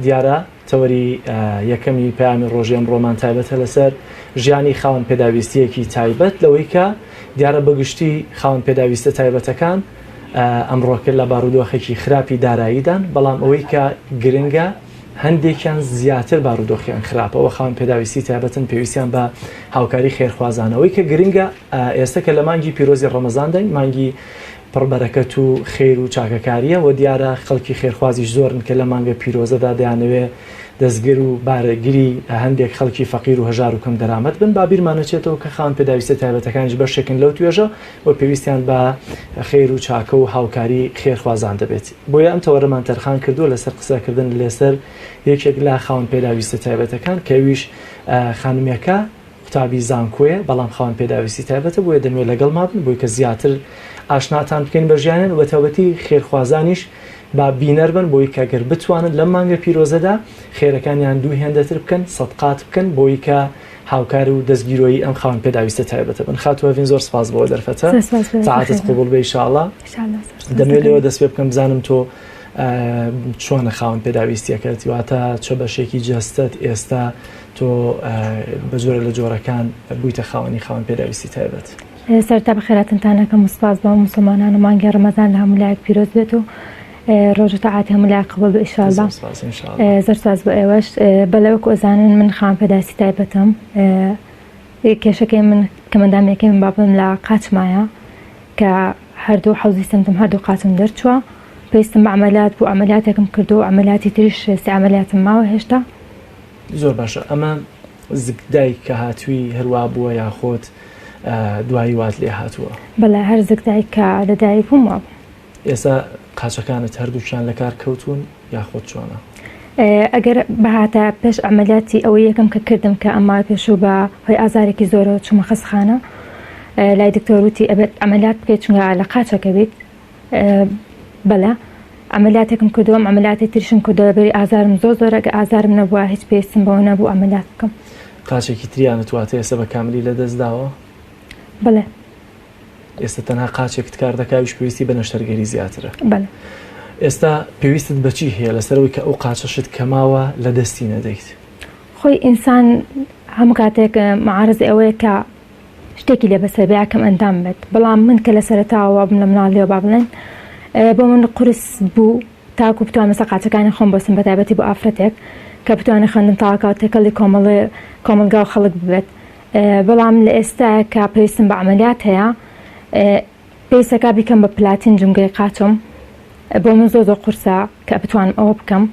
دیارە تەوەری یەکەمی پەیامی ڕۆژی ئەمڕۆمان تایبەتە لەسەر ژیانی خاوەن پێداویستیەکی تایبەت لەوەی کە دیارە بەگشتی خاوەن پێداویستە تایبەتەکان ئەمڕۆکرد لە بارودۆخێکی خراپی داراییدان، بەڵام ئەوەی کە گرنگە هەندێکیان زیاتر بارودۆخیان خراپەوە خاوەن پێداویستی تایبەتن پێویستیان بە هاوکاری خێرخوازانەوەی کە گرنگە ئێستا کە لە مانگی پیرۆزی ڕەمەزان دەین، مانگی پڕبەرەکەت و خێر و چاکەکاریە و دیارە خەڵکی خێرخوازیش زۆرن کە لە مانگە پیرۆزەدا دەیانەوێ دەستگر و بارەگیری هەندێک خەڵکی فەقیر و هەژار و کەم دەرامەت بن. با بیرمانەچێتەوە کە خاوەن پێداویستە تایبەتەکانیش بەشێکن لەو توێژە و پێویستیان بە خێر و چاکە و هاوکاری خێرخوازان دەبێت. بۆیە ئەم تەوەرەمان تەرخان کردووە لەسەر قسەکردن لەسەر یەکێک لە خاوەن پێداویستە تایبەتەکان کەویش خانومێکە قوتابی زانکۆیە، بەڵام خاوەن پێداویستی تایبەتە بۆیە دەمێت لەگەڵ مابن بۆی کە زیاتر ئاشناتان بکەین بە ژیانیان و تەوبەتی خێرخوازانیش با بینەر بن بۆی کە گەر بتوانن لەم مانگە پیرۆزەدا خێرەکانیان دوو هێندەتر بکەن، سەدقات بکەن بۆی کە هاوکار و دەستگیرۆیی ئەم خاوەن پێداویستە تایبەتە بن. خاتوەڤین زۆر سپاس بۆ دەرفەتە، ساعاتت قبول بێ ئینشاءالله. دەمێت لێوە دەست پێ بکەم بزانم تۆ چۆنە خاوەن پێداویستیەکەت، واتە چه بەشێکی جەستت ئێستا تۆ بە جۆرە لە جۆرەکان بوویتە خاوەنی خاوەن پێداویستی تایبەت. سەرتا بەخێراتتانەکەم و سپاس بۆ مسلمانان و مانگی ڕەمەزان لە هەموو لایەک پیرۆز بێت و ڕۆژ و تاعاتی هەموو لایەک قبول بێ ئینشاءالله. زۆر سپاس بۆ ئێوەش. بەلەوەکو ئەزانن من خاوەن پێداویستی تایبەتم، کێشەکەی من کە مندامێکی من بابم لە قاچمایە کە هەردوو حەوزی سمتم هەردوو قاچم دەرچووە، پێویستم بە عەمەلیات بوو، عەمەلیاتێکم کردو و عەمەلیاتی تریش سێ عەمەلیاتم ماوە هێشتا. زۆر باشە. ئەمە زگدایک کە هاتووی هەروە بووە یاخۆت دوایی وات لێ هاتووە؟ بەڵێ هەر زگدایک کە لەدایک بووم وابوو. ئێستا قاچەکانت هەردووشیان لە کار کەوتون یاخۆت چۆنە؟ ئەگەر بەهاتە پێش عەمەلیاتی ئەوەی یەکەم کە کردم کە ئەمما پێشوو بە هۆی ئازارێکی زۆرەوە چوومە خەستەخانە، لای دکتۆر وتی ئەبێت عەمەلیات بکەیت چونکە لە قاچەکە بیت. بەڵێ عەمەلیاتێکم کردووە، عەمەلیاتی تریشم کردووە بەری ئازارم زۆرە، کە ئازارم نەبووە هیچ پێویستم بەوە نەبوو عەمەلیات بکەم. قاچێکی تریانت واتە ئێستا بە کاملی لەدەست داوە؟ بەڵێ. ئێستا تەنها قاچێکت کار دەکاویش پێویستی بە نەشتەرگەری زیاترە؟ بەڵێ. ئێستا پێویستت بەچی هەیە لەسەرەوەی کە ئەو قاچەشت کەماوە لە دەستی نەدەیت؟ خۆی ئینسان هەموو کاتێک مەعارەزی ئەوەیە کە شتێکی لێ بەسەر بێ یاکەم ئەندام بێت، بەڵام من کە لەسەرەتاوە بم لە مناڵیەوە با بڵێن بۆ من قورس بوو تاکو بتوانم مەسە قاچەکانی خۆم بۆسم بە تایبەتی بۆ ئافرەتێک کە بتوانێت خوێندن تاواکە و تێکەڵی کۆمەلگا و خەڵک ببێت. بەڵام لە ئێستاە کە پێویستم بە عەمەلیات هەیە، پێویستەکە بیکەم بە پلاتین جمگەی قاچم، بۆ من زۆر قورسە کە بتوانم ئەوە بکەم،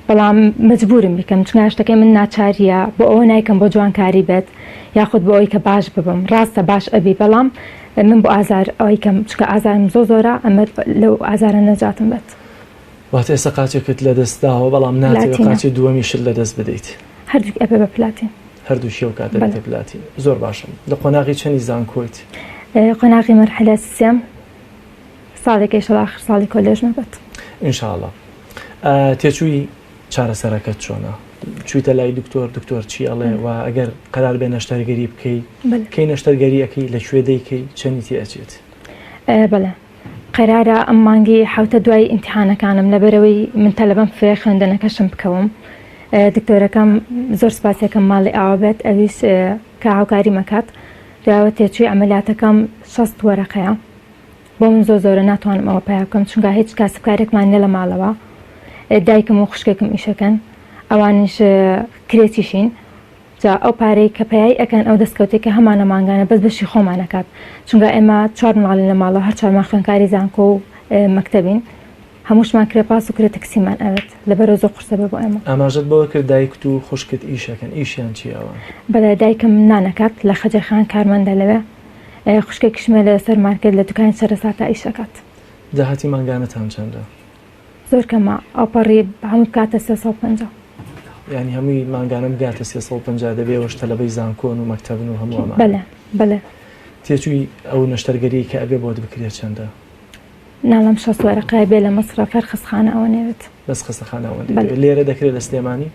بەڵام مەجبورم بیکەم چونکە شتەکەی من ناچاریە، بۆ ئەوە نایکەم بۆ جوانکاری بێت یاخود بۆ ئەوەی کە باش ببم. ڕاستە باش ئەبی، بەڵام من بۆ ئازار ئەوەی کەم چونکە ئازارم زۆرە ئەمە لەو ئازارە نەجاتم بێت. واتە ئێستا قاچێکت لەدەستداوە بەڵام ناتوێت قاچی دووەمیشت لەدەست بدەیت؟ هەردووک ئەبێ بە پلاتین. هەردووشی ئەو کاتە بێتە پلاتین. زۆر باشم. لە قۆناغی چەندی زانکۆیت؟ قۆناغی مەرحەلە سێم، ساڵێکی ئینشەڵڵا ئاخر ساڵی کۆلێژ نەبێت ئینشاءڵڵا. تێچووی چارەسەرەکەت چۆنە؟ چوویتە لای دکتۆر چی ئەڵێ و ئەگەر قەرار بێ نەشتەرگەری بکەی کەی نەشتەرگەری ئەەکەی لەکوێ دەیکەی چەندی تێئەچێت؟ بەڵێ قەرارە ئەم مانگی حوتە دوای ئیمتیحانەکانم لەبەرەوەی من تەلەبەم فێ خوێندنەکەشم بکەوم. دکتۆرەکەم زۆر سپاسێکم ماڵی ئاوا بێت ئەویش کە هاوکاری مەکات. دوایەوە تێچووی عەمەلیاتەکەم 60 وەرەقەیە، بۆ من زۆرە ناتوانم ئەوە پیا بکەم چونکە هیچ کاسبکارێکمان نیە لە ماڵەوە، دایکم و خوشکێکم ئیشەکەن، ئەوانش کرێتیشین، جا ئەو پارەی کە پەیایی ئەەکەن ئەو دەستکەوتێک کە هەمانە مانگانە بەس بەشی خۆمانەکات چونکە ئێمە 4 ماڵی لە ماڵەوە هەر 4مان خوێندکاری زانکۆ و مەکتەبین، هەمووشمان کرێ پاس و کرێ تەکسیمان ئەوێت لەبەرەوە زۆر قورسە بێ بۆ ئێمە. ئاماژەت بەوە کرد دایکت و خوشکت ئیشەکەن، ئیشیان چیەوە؟ بەڵێ دایکم نانەکات لە خەجەرخان کارمەندە لەوێ، خوشکێکیشمە لە سەر مارکێت لە دوکانی سەرەساتا ئیشەکات. داهاتی مانگانەتان چەندە؟ زۆر کەمە، ئەوپەڕی هەموو بکاتە 350. یعنی هەمووی مانگانە بگاتە 350 دەبێەوە شتەلەبەی زانکۆن و مەکتەبن و هەمووەمان؟ بەڵێ. تێچووی ئەو نەشتەرگەری کە ئەبێ بۆت بکرێت چەندە؟ ناڵم 60 وەرەقەیە بێ لە مەسرەف هەر خستخانە ئەوە نەوێت. بەس خستەخانەوە لێرە دەکرێت لە سلێمانی؟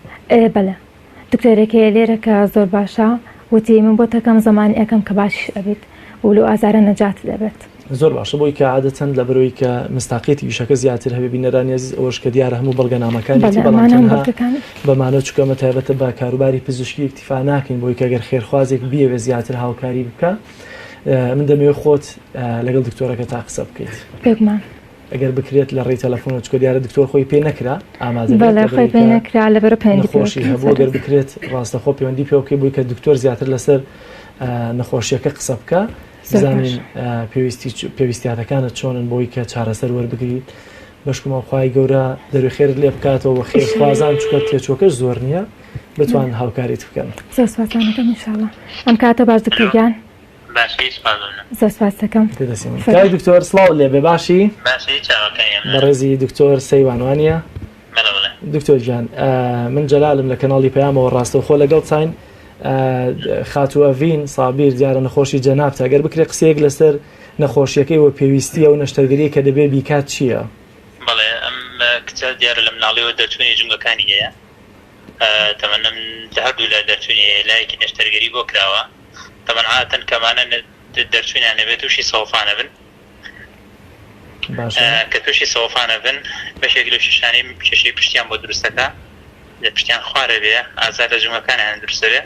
بەڵێ. دکتۆرێکی لێرە کە زۆر باشە وتی من بۆ تەکەم زمانی ئەەکەم کە باشیش ئەبێت و لەو ئازارە نەجات دەبێت. زۆر باشە بۆی کە عادەتەن لە بەرەوەی کە مستاقیتی ویشەکە زیاتر هەبێ بینەرانی عزیز ئەوەش کە دیارە هەموو بەڵگەنامەکانی بەڵام تەنها بەمانە چکەمە تایبەتە بە کاروباری پزیشکی اکتیفا ناکەین بۆی کە ئەگەر خێرخوازێک بیەوێ زیاتر هاوکاری بکە من دەمەوێت خۆت لەگەڵ دکتۆرەکە تا قسە بکەیت بێگومان ئەگەر بکرێت لە ڕێی تەلەفۆن چکە دیارە دکتۆر خۆی پێ نەکرا ئامادە خۆی پێ نەکرا لەبەرە نەخۆشی هەبوو ئەگەر بکرێت ڕاستەخۆ پەیوەندی پێ بکەی بووی کە دکتۆر زیاتر لەسەر نەخۆشیەکە قسە بکە بزانین پێویستیاتەکانت چۆنن بۆی کە چارەسەر وەربگریت بەشکمە خوای گەورە دەروی خێرت لێ بکاتەوە خێرخوازان چکە تێچۆکەش زۆر نییە بتوان هاوکاریت بکەن زۆر سپاسانەکەم ئینشاءڵڵا ئەم کاتە باش دکتۆر زۆر سپاس دەکەم کای دکتۆر سڵاو لێ بێ باشی بەڕێزی دکتۆر سەیوانوانیە دکتۆر گیان من جەلالم لە کەناڵی پەیامەوە ڕاستەوخۆ لەگەڵ چاین خاتووەڤین سابیر دیارە نەخۆشی جەنابتە ئەگەر بکرێ قسەیەک لەسەر نەخۆشیەکەی و پێویستیە و نەشتەرگەری کە دەبێ بیکات چییە؟ بەڵێ ئەم کچە دیارە لە مناڵیەوە دەرچوونی جنگەکانی هەیە تەمەنم هەردوو لە دەرچوونی لایەکی نەشتەرگەری بۆ کراوە تەمەن عادەتەن کەمانە دەرچوونیان نەبێت تووشی سەوفانە بن کە تووشی سەوفانە بن بەشێک لە شیشانی کێشەی پشتیان بۆ دروستەکە لە پشتیان خوارە بێ ئازار لە جنگەکانیان دروستە بێ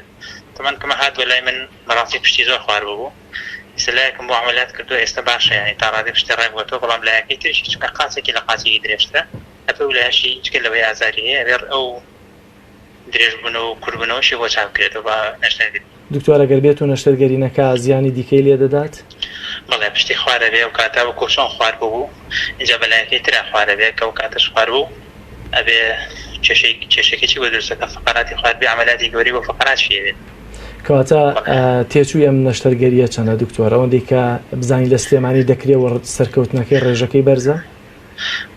تەمەن کەمە هات بە لای من بەڕاستی پشتی زۆر خوار بوو ئێستالایەکم بۆ عملیات کردو ئێستا باشە یعنی تا ڕادێ پشتی ڕێبووەوە بەڵام لایەکەی تریشی چونکە قاچێکی لە قاچێکی درێژترە هەپە و لایەشی چکە لەوەی ئازاری هەیە ئەبێر ئەو درێژ بوون و کوربنەوەشی بۆ چاو بکرێتەوە بە نەشتەرگەری دکتۆر ئەگەر بێت و نەشتەرگەری نەکا زیانی دیکەی لێ دەدات؟ بەڵێ پشتی خوارە بێ و کاتە بە کۆشۆن خوار بوو اینجا بەلایەکەی ترا خوارە بێ کە و کاتەش خوار بوو ئەبێ کێشێکی بۆ دروستەکە فقراتی خوار بێ عملیاتی گەوری بۆ فقرات شێوێت کەواتە تێچووی ئەم نەشتەرگەریە چەندە دکتۆر ئەوەندەی کە بزانین لە سلێمانی دەکرێەوە سەرکەوتنەکەی ڕێژەکەی بەرزە؟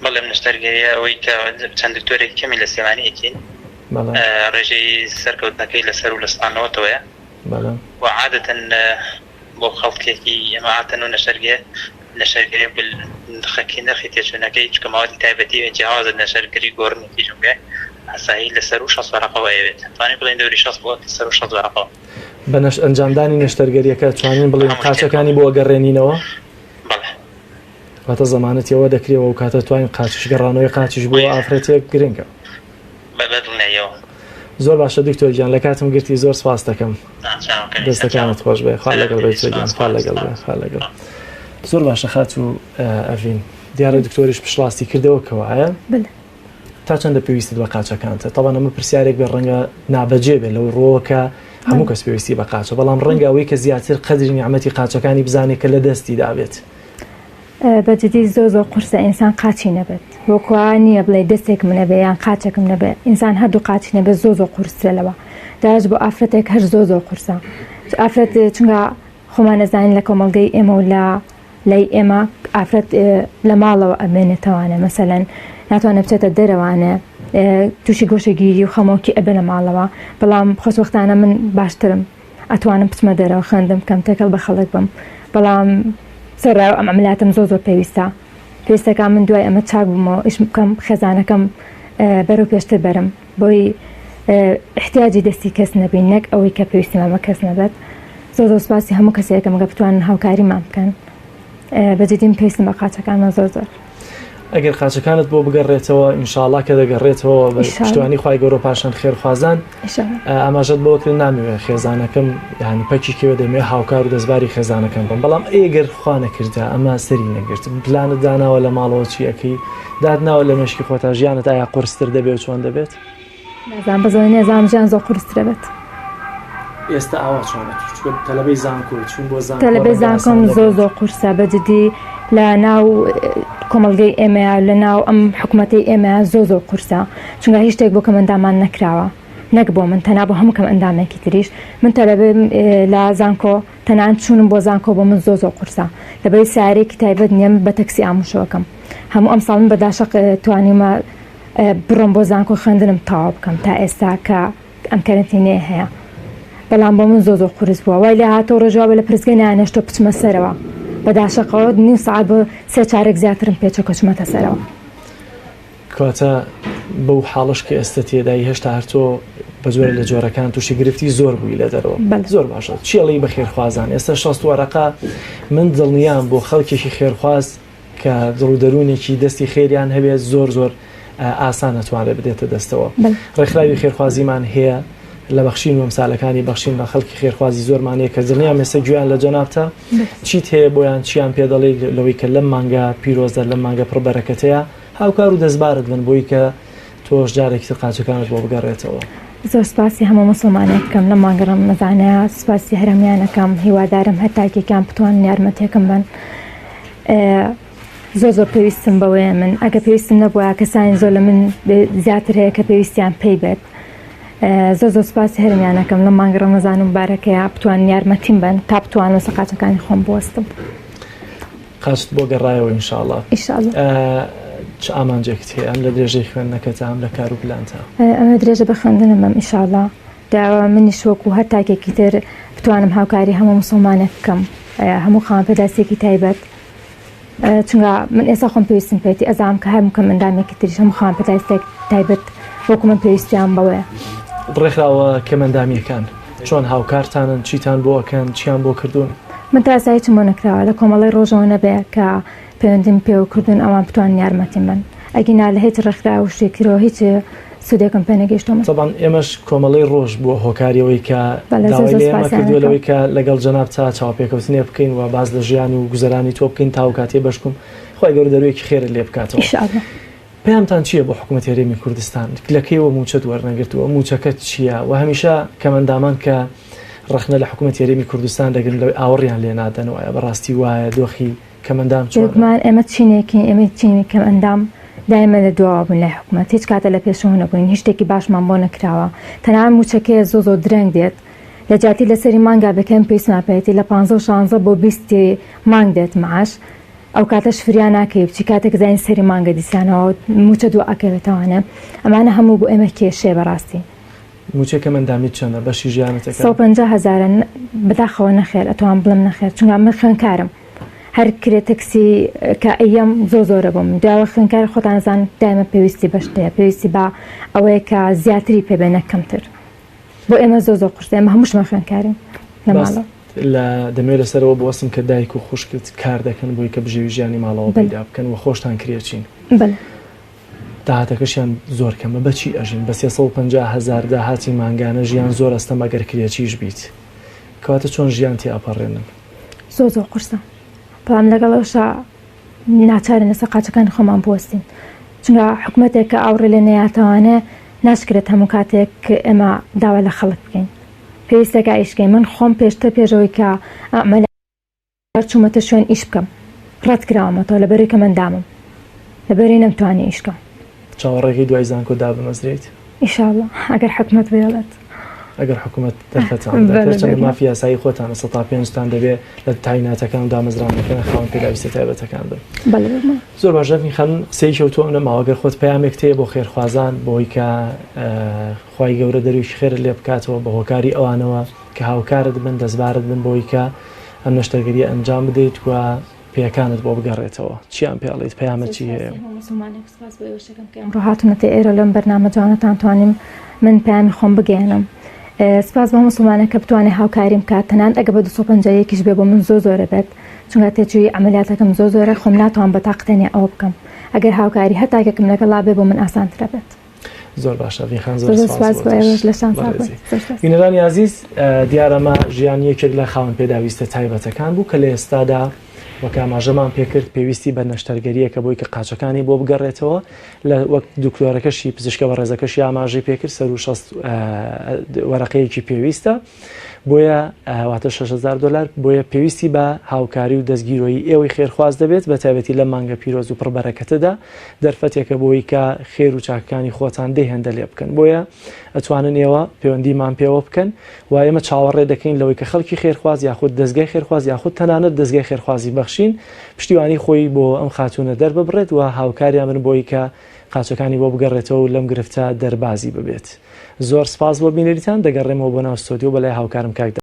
بەڵێ نەشتەرگەریە ئەوەی کە چەند دکتۆرێکی کەمی لە سلێمانیەکەین ڕێژەی سەرکەوتنەکەی لەسەر و لەستانەوەتەوەیە و عادەتەن بۆ خەڵکێکی ئەمەعاتەن و نەشەرگەری خەکی نرخی تێچوونەکەی چکە ماوەتی تایبەتی جیاوازە نەشەرگەری گۆڕنێکی جونگە ئاسایی لەسەر و 6 وەرەقەوە ئەوێت توانین بڵێن دەوری 6 بۆ لەسەر و 6 وەرەقەوە بە ئەنجامدانی نەشتەرگەریەکە توانین بڵێن قاچەکانی بۆ گەڕێنینەوە؟ بەڵێ واتە زەمانەتیەوە دەکرێەوە و کاتە توانین قاچش گەڕانەوەی قاچش بۆ ئافرەتێک گرنگە بەدڵنیەوە زۆر باشە دکتۆر گیان لە کاتم گرتی زۆر سپاس دەکەم دەستەکانت خۆش بێ خوا لەگەڵ بێت خوا لەگەڵ بێ خوا لەگەڵ زۆر باشە خاتوو ئەڤین دیارە دکتۆریش پشتڕاستی کردەوە کەوایە تا چەندە پێویستت بە قاچەکانتە تەوان ئەمە پرسیارێک بێ ڕەنگە نابەجێ بێت لەو ڕۆوەکە هەموو کەس پێویستی بە قاچە بەڵام ڕەنگە ئەوەی کە زیاتر قەدری نیعمەتی قاچەکانی بزانێت کە لە دەستی دابێت بەجددی زۆر قورسە ئینسان قاچی نەبێت وەکوان نییە بڵێ دەستێکم نەبێ یان قاچێکم نەبێت ئینسان هەردوو قاچی نەبێت زۆر قورسرەوە داش بۆ ئافرەتێک هەر زۆر قورسە ئافرەت چونکە خۆمان نەزانین لە کۆمەڵگەی ئێمە و لای ئێمە ئافرەت لە ماڵەوە ئەمێنێتەوانە مەسەلەن ناتوانێت بچێتە دەرەوانە تووشی گۆشەگیری و خەمۆکی ئەبێ لە ماڵەوە بەڵام خۆشوەختانە من باشترم ئەتوانم بچمە دەرەوە خوێندم کەم تێکەڵ بە خەڵک بم بەڵام سەرڕاو ئەم عملیاتم زۆر پێویستەکە من دوای ئەمە چاک بوومەوە ئیش بکەم خێزانەکەم بەرەو پێشتر بەرم بۆی احتیاجی دەستی کەس نەبین نەک ئەوەی کە پێویستی مامە کەس نەبێت زۆر سپاسی هەموو کەسێکم گە بتوانن هاوکاریمان بکەن بەجددیم پێویستم بە قاچەکانە زۆر ئەگەر قاچەکانت بۆ بگەڕێتەوە ئینشاءڵڵا کە دەگەڕێتەوە بە پشتیوانی خوای گەورە پاشان خێرخوازان ئاماژەت بۆکرد نامەوێت خێزانەکەم یعنی پەکی کێوە دەمێ هاوکار و دەستباری خێزانەکەم بم بەڵام ئێگەر خوا نەکردە ئەمە سەری نەگرت پلانت داناوە لە ماڵەوە چیەکەی دادناوە لە مەشکی خۆتا ژیانت ئایا قورستر دەبێت چۆن دەبێت؟ نازان بەزۆی نێزانم ژیان زۆر قورسترە بێت ئێستا ئاوا چۆنێت تەلەبەی زانکۆ چون بۆ تەلەبەی زانکۆم زۆر قورسە بەجددی لە ناو کۆمەڵگەی ئێمە لە ناو ئەم حکوومەتی ئێمە زۆر قورسە چونکە هیچ شتێک بۆ کەم ئەندامان نەکراوە نەک بۆ من تەنا بۆ هەموو کەم ئەندامێکی تریش من تەلەبەی لە زانکۆ تەنان چوونم بۆ زانکۆ بۆ من زۆر قورسە لەبەری سارێکی تایبەت نیەم بە تەکسی ئامۆژەوەکەم هەموو ئەم ساڵ من بەداشق توانیمە بڕۆم بۆ زانکۆ خوێندنم تەواو بکەم تا ئێستا کە ئەم کەرنتینێ هەیە بەڵام بۆ من زۆر قورس بووە وای لە هاتۆ ڕۆژاوە لە پرسگە نانێشتۆ بچمە سەرەوە بەداشەقەوە نیم ساعت بۆ 3 چارێک زیاترم پێچۆکە چمەتە سەرەوە کەواتە بەو حاڵش کە ئێستا تێدای هێشتا هەرتۆ بە جۆرە لە جۆرەکان تووشی گرفتی زۆر بووی لە دەرەوە زۆر باشە چیڵی بە خێرخوازان ئێستا 6 وەرەقە من دڵنیام بۆ خەڵکێکی خێرخواز کە دڵ و دەروونێکی دەستی خێریان هەبێت زۆر ئاسان نەتوانێت بدێتە دەستەوە ڕێکخراوی خێرخوازیمان هەیە لە بەخشین و ئەمسالەکانی بەخشین بە خەڵکی خێرخوازی زۆرمانەیە کە دڵنیام ئێستا گویان لە جەنابتە چیت هەیە بۆیان چیان پێ دەڵێ لەوەی کە لەم مانگە پیرۆزە لەم مانگە پڕبەرەکەتەیە هاوکار و دەستبارت بن بۆی کە تۆش جارێکی تر قاچەکانت بۆ بگەڕێتەوە. زۆر سپاسی هەموو مسلمانێکم لە ماگەڕم مەزانەیە سپاسی هەرەمیانەکەم هیوادارم هەتاکێکیان بتوانن یارمەتێکم بن زۆر پێویستم بەوەیە من ئەگە پێویستم نەبووە کەسانی زۆر لە من زیاتر هەیە کە پێویستیان پێی بێت زۆر سپاسی هەرەمیانەکەم لە مانگە ڕەمەزان و مبارەکەیە بتوانن یارمەتیم بن تا بتوانم سەقاچەکانی خۆم بوەستم. قاچت بۆ گەڕایەوە ئینشاءڵڵا. ئینشاءڵڵا. چ ئامانجێکت هەیە ئەم لە درێژەی خوێندنەکەتە ئەم لە کار و پلانتە؟ ئەمە درێژە بە خوێندنم بەم ئینشاءڵڵا داوا منیش وەکو هەتاکێکی تر بتوانم هاوکاری هەموو مسلمانێک بکەم هەموو خاوەن پێداسێکی تایبەت چونکە من ئێستا خۆم پێویستم پێێتی ئەزانم کە هەموو کەم ئەندامێکی تریش هەموو خاوەن پێداستێک تایبەت وەکو من پێویستیان بەوەیە. ڕێکخراوە کەمەندامیەکان چۆن هاوکارتانن چیتان بۆکەن چیان بۆ کردوون؟ من تا ئێستا هیچم بۆ نەکراوە لە کۆمەڵی ڕۆژەوە نەبێ کە پەیوەندیم پێ و کردوون ئەوان بتوانن یارمەتیم بن ئەگینا لە هیچ ڕێکخراوە و شتێکیەوە هیچ سودێکم پێ نەگەیشتومە. طبعاً ئێمەش کۆمەڵی ڕۆژ بۆ هۆکاریەوەی کە داوای لێ ئێمە کردووەوەی کە لەگەڵ جەناب تا چاوەپێکەوتنێ بکەین و باز لە ژیان و گوزەرانی تۆ بکەین تا و کاتێ بەشکم خۆی گەورە دەروێکی خێرت لێ بکاتەوە. ئینشاءڵڵا. پێیانتان چییە بۆ حکوومەت هەرێمی کوردستان لەکەیەوە موچەت وەرنەگرتووە موچەکەت چییە و هەمیشە کەمەندامان کە ڕخنە لە حکوومەت هەرێمی کوردستان دەگرن لەوەی ئاوەڕیان لێ نادەنەوە بەڕاستی وایە دۆخی کەمەندام چۆنمان ئێمە چینێکی ئێمە چینی کەمەندام دایمە لە دواوە بوون لای حکوومەت هیچ کاتە لە پێشەوە نەبووین هیچ شتێکی باشمان بۆ نەکراوە تەنها موچەکەی زۆر درەنگ دێت لە جاتی لەسەری مانگا بکەم پێویستمان پێێتی لە 15 بۆ 20 مانگ دێت معاش ئەو کاتەش فریان ناکەی بچی کاتێک زانی سەری مانگە دیسانەوە موچە دوو ئەکەوێتەوانە ئەمانە هەموو بۆ ئێمە کێشێ بەڕاستی. موچەکە مندامی چەندە بەشی ژیانەتەکە؟ 150,000 بەداخەوە نەخێر ئەتوان بڵم نەخێر چونکە من خوێنکارم هەر کرێت تەکسی کە ئەیەم زۆرە بووم داوە خوێنکار خۆتانزان دایمە پێویستی بەشتەیە پێویستی بە ئەوەیە کە زیاتری پێبێنە کەمتر بۆ ئێمە زۆر قورسە ئێمە هەمووشمە خوێنکارین لە ماڵەوە. لە دەمێ لەسەرەوە بوەستم کە دایک و خوشکت کار دەکەن بۆی کە بژێوی ژیانی ماڵەوە پیدا بکەن و خۆشتان کرێچین. داهاتەکەشیان زۆر کەمە بەچی ئەژین بە 350,000 داهاتی مانگانە ژیان زۆر ئەستە مەگەر کرێچیش بیت کەواتە چۆن ژیان تێ ئاپەڕێنن؟ زۆر قورسە بەڵام لەگەڵەوەشە ناچارن لەسەر قاچەکانی خۆمان بوەستین چونکە حکوومەتێک کە ئاوڕێ لێ نەیاتەوانێ ناشکرێت هەموو کاتێک ئێمە داوا لە خەڵک بکەین پێویستەکە ئیشکەین من خۆم پێشەوەی کە ئەمەلە چوومەتە شوێن ئیش بکەم ڕەت کراوەمەتەوە لەبەری کە مندامم لەبەری نەمتوانی ئیشکەم. چاوەڕێکی دوای زانکۆ دابمەزرێت؟ ئینشاءڵڵا ئەگەر حکوومەت بێڵێت ئەگەر حکوومەت دەرفەتان مافی یاسایی خۆتانە 105تان دەبێت لە تایناتەکان و دامەزرانەکان خاوەن پێداویستە تایبەتەکان بن. زۆر باشە میخەن قسەی کەوتووە نەماوە ئەگەر خۆت پەیامێک تەیە بۆ خێرخوازان بۆی کە خوای گەورە دەرویشی خێرت لێ بکاتەوە بە هۆکاری ئەوانەوە کە هاوکارت بن دەستبارت بن بۆی کە ئەم نەشتەرگەریە ئەنجام بدەیت و پێیەکانت بۆ بگەڕێتەوە چیان پێڵێت پەیامەت چی هەیە؟ ڕۆ هاتوونەتە ئێرە لەم بەرنامە جوانەتان توانیم من پەیامی خۆم بگەێنم سپاس بە مسلمانە کە بتوانێت هاوکاریم کات تەنان ئەگە بە 250 بێ بۆ من زۆرە بێت چونکە تێجووی عملیاتەکەم زۆرە خۆم ناتوان بە تاقتێنێ ئەوە بکەم ئەگەر هاوکاری هەتاکەکەم لەگەڵا بێ بۆ من ئاسانترە بێت. زۆر باشە ویخان زۆر سپاس بینەرانی عزیز دیارەمە ژیان یەکێک لە خاوەن پێداویستە تایبەتەکان بوو کە لە ئێستادا وەک ئاماژەمان پێکرد پێویستی بە نەشتەرگەریەکە بۆی کە قاچەکانی بۆ بگەڕێتەوە لە وەک دکتۆرەکەشی پزیشکە بە ڕێزەکەشی ئاماژەی پێکرد 160 وەرەقەیەکی پێویستە بۆیە واتە $6,000 بۆیە پێویستی بە هاوکاری و دەستگیرۆی ئێوەی خێرخواز دەبێت بە تایبەتی لە مانگە پیرۆز و پڕبەرەکەتەدا دەرفەتێکە بۆی کە خێر و چاکەکانی خۆتان دەهێندە لێ بکەن بۆیە ئەتوانن ئێوە پەیوەندیمان پێوە بکەن و ئێمە چاوەڕێ دەکەین لەوەی کە خەڵکی خێرخواز یاخود دەستگای خێرخواز یاخود تەنانەت دەستگای خێرخوازی بەخشین پشتیوانی خۆی بۆ ئەم خاتونە دەرببڕێت و هاوکاریان من بۆی کە قاچەکانی بۆ بگەڕێتەوە و لەم گرفتە دەربازی ببێت. زۆر سپاس بۆ بینەریتان دەگەڕێمەوە بۆ ناو ستۆدیۆ بەلای هاوکارم کاک